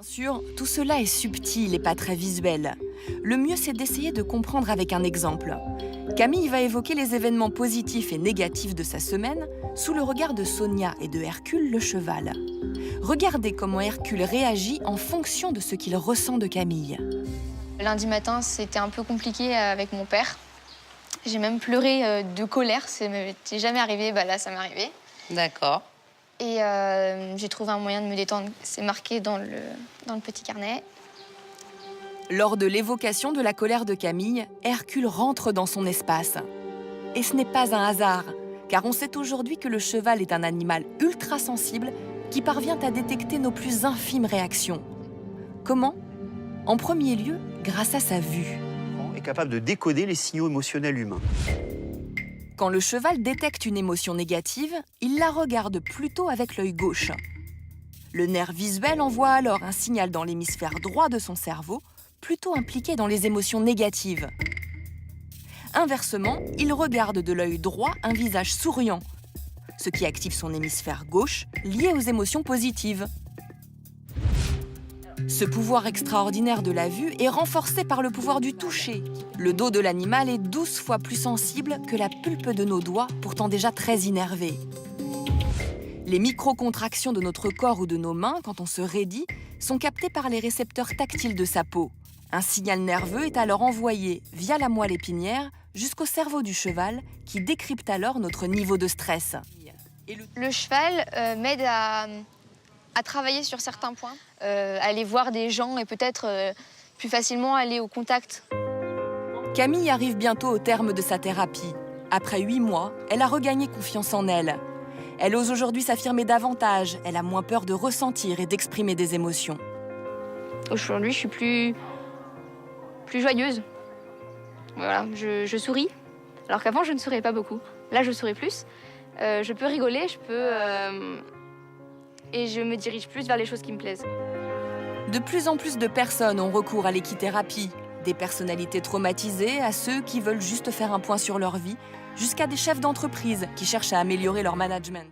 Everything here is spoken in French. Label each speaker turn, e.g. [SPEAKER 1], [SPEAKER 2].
[SPEAKER 1] Bien sûr, tout cela est subtil et pas très visuel. Le mieux, c'est d'essayer de comprendre avec un exemple. Camille va évoquer les événements positifs et négatifs de sa semaine sous le regard de Sonia et de Hercule, le cheval. Regardez comment Hercule réagit en fonction de ce qu'il ressent de Camille.
[SPEAKER 2] Lundi matin, c'était un peu compliqué avec mon père. J'ai même pleuré de colère. Ça m'était jamais arrivé, là, ça m'est arrivé.
[SPEAKER 3] D'accord.
[SPEAKER 2] Et j'ai trouvé un moyen de me détendre. C'est marqué dans le petit carnet.
[SPEAKER 1] Lors de l'évocation de la colère de Camille, Hercule rentre dans son espace. Et ce n'est pas un hasard, car on sait aujourd'hui que le cheval est un animal ultra sensible qui parvient à détecter nos plus infimes réactions. Comment ? En premier lieu, grâce à sa vue.
[SPEAKER 4] Est capable de décoder les signaux émotionnels humains.
[SPEAKER 1] Quand le cheval détecte une émotion négative, il la regarde plutôt avec l'œil gauche. Le nerf visuel envoie alors un signal dans l'hémisphère droit de son cerveau, plutôt impliqué dans les émotions négatives. Inversement, il regarde de l'œil droit un visage souriant, ce qui active son hémisphère gauche, lié aux émotions positives. Ce pouvoir extraordinaire de la vue est renforcé par le pouvoir du toucher. Le dos de l'animal est 12 fois plus sensible que la pulpe de nos doigts, pourtant déjà très innervés. Les micro-contractions de notre corps ou de nos mains, quand on se raidit, sont captées par les récepteurs tactiles de sa peau. Un signal nerveux est alors envoyé via la moelle épinière jusqu'au cerveau du cheval, qui décrypte alors notre niveau de stress.
[SPEAKER 2] Le cheval m'aide à travailler sur certains points, aller voir des gens et peut-être plus facilement aller au contact.
[SPEAKER 1] Camille arrive bientôt au terme de sa thérapie. Après 8 mois, elle a regagné confiance en elle. Elle ose aujourd'hui s'affirmer davantage, elle a moins peur de ressentir et d'exprimer des émotions.
[SPEAKER 2] Aujourd'hui, je suis plus joyeuse. Voilà, je souris, alors qu'avant, je ne souriais pas beaucoup. Là, je souris plus. Je peux rigoler, et je me dirige plus vers les choses qui me plaisent.
[SPEAKER 1] De plus en plus de personnes ont recours à l'équithérapie. Des personnalités traumatisées à ceux qui veulent juste faire un point sur leur vie, jusqu'à des chefs d'entreprise qui cherchent à améliorer leur management.